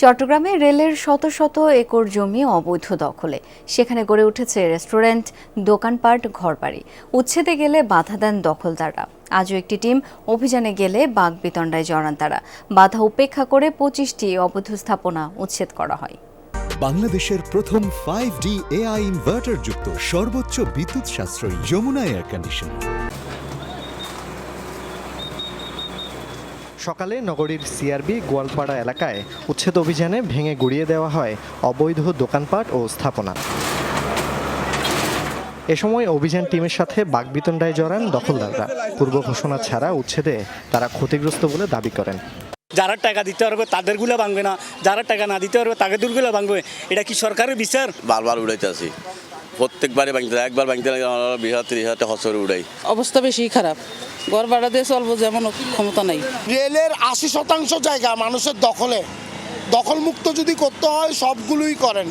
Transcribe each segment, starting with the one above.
চট্টগ্রামে রেলের শত শত একর জমি অবৈধ দখলে। সেখানে গড়ে উঠেছে রেস্টুরেন্ট, দোকানপাট, ঘরবাড়ি। উচ্ছেদে গেলে বাধা দেন দখলদাররা। আজও একটি টিম অভিযানে গেলে বাকবিতণ্ডায় জড়ান তারা। বাধা উপেক্ষা করে 25টি অবৈধ স্থাপনা উচ্ছেদ করা হয়। বাংলাদেশের প্রথম 5D AI ইনভার্টার যুক্ত সর্বোচ্চ বিদ্যুৎ সাশ্রয়ী যমুনা এয়ার কন্ডিশনার। সকালে নগরীর সিআরবি গোয়ালপাড়া এলাকায় উচ্ছেদ অভিযানে ভেঙে গুড়িয়ে দেওয়া হয় অবৈধ দোকানপাট ও স্থাপনা। এ সময় অভিযান টিমের সাথে বাকবিতণ্ডায় জড়ান দখলদাররা। পূর্ব ঘোষণা ছাড়া উচ্ছেদে তারা ক্ষতিগ্রস্ত বলে দাবি করেন। যারা টাকা দিতে পারবে তাদেরগুলো ভাঙবে না, যারা টাকা না দিতে পারবে তাদেরগুলো ভাঙবে। এটা কি সরকারের বিচার? বারবার উড়াইতে আসি, প্রত্যেকবারে ভাঙতে, একবার ভাঙতে লাগে 20-30 হসর উড়াই। অবস্থা বেশি খারাপ, ঘর ভাড়া দিয়ে চলবো যেমন ক্ষমতা নাই। রেলের 80% জায়গা মানুষের দখলে, দখলমুক্ত যদি করতে হয় সবগুলোই করেন।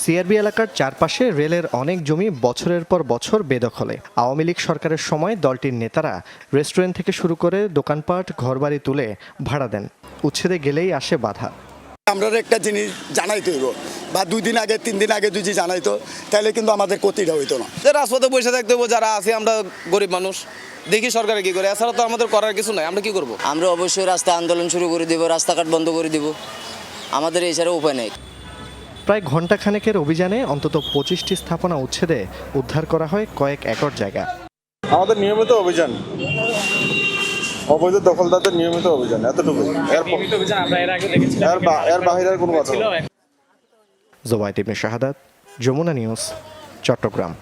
সিআরবি এলাকার চারপাশে রেলের অনেক জমি বছরের পর বছর বেদখলে। আওয়ামী লীগ সরকারের সময় দলটির নেতারা রেস্টুরেন্ট থেকে শুরু করে দোকানপাট, ঘরবাড়ি তুলে ভাড়া দেন। উচ্ছেদে গেলেই আসে বাধা। আমরা একটা জিনিস জানাইতে হইব, বা 2 দিন আগে 3 দিন আগে যদি জানাইতো তাহলে কিন্তু আমাদের ক্ষতিটা হইতো না। রাজপথে বসে থাকতে হবো, যারা আছে আমরা গরিব মানুষ, দেখি সরকারে কি করে। এছাড়া তো আমাদের করার কিছু নাই, আমরা কি করব? আমরা অবশ্যই রাস্তায় আন্দোলন শুরু করে দিব, রাস্তাঘাট বন্ধ করে দিব, আমাদের এছাড়া উপায় নেই। প্রায় ঘণ্টাখানেকের অভিযানে অন্তত 25টি স্থাপনা উচ্ছেদে উদ্ধার করা হয় কয়েক একর জায়গা। আমাদের নিয়মিত অভিযান, অবৈধ দখলদারদের নিয়মিত অভিযান, এতটুকু। এর বাইরে কোনো কথা। জোবায়েদ ইবনে শাহাদাত, যমুনা নিউজ, চট্টগ্রাম।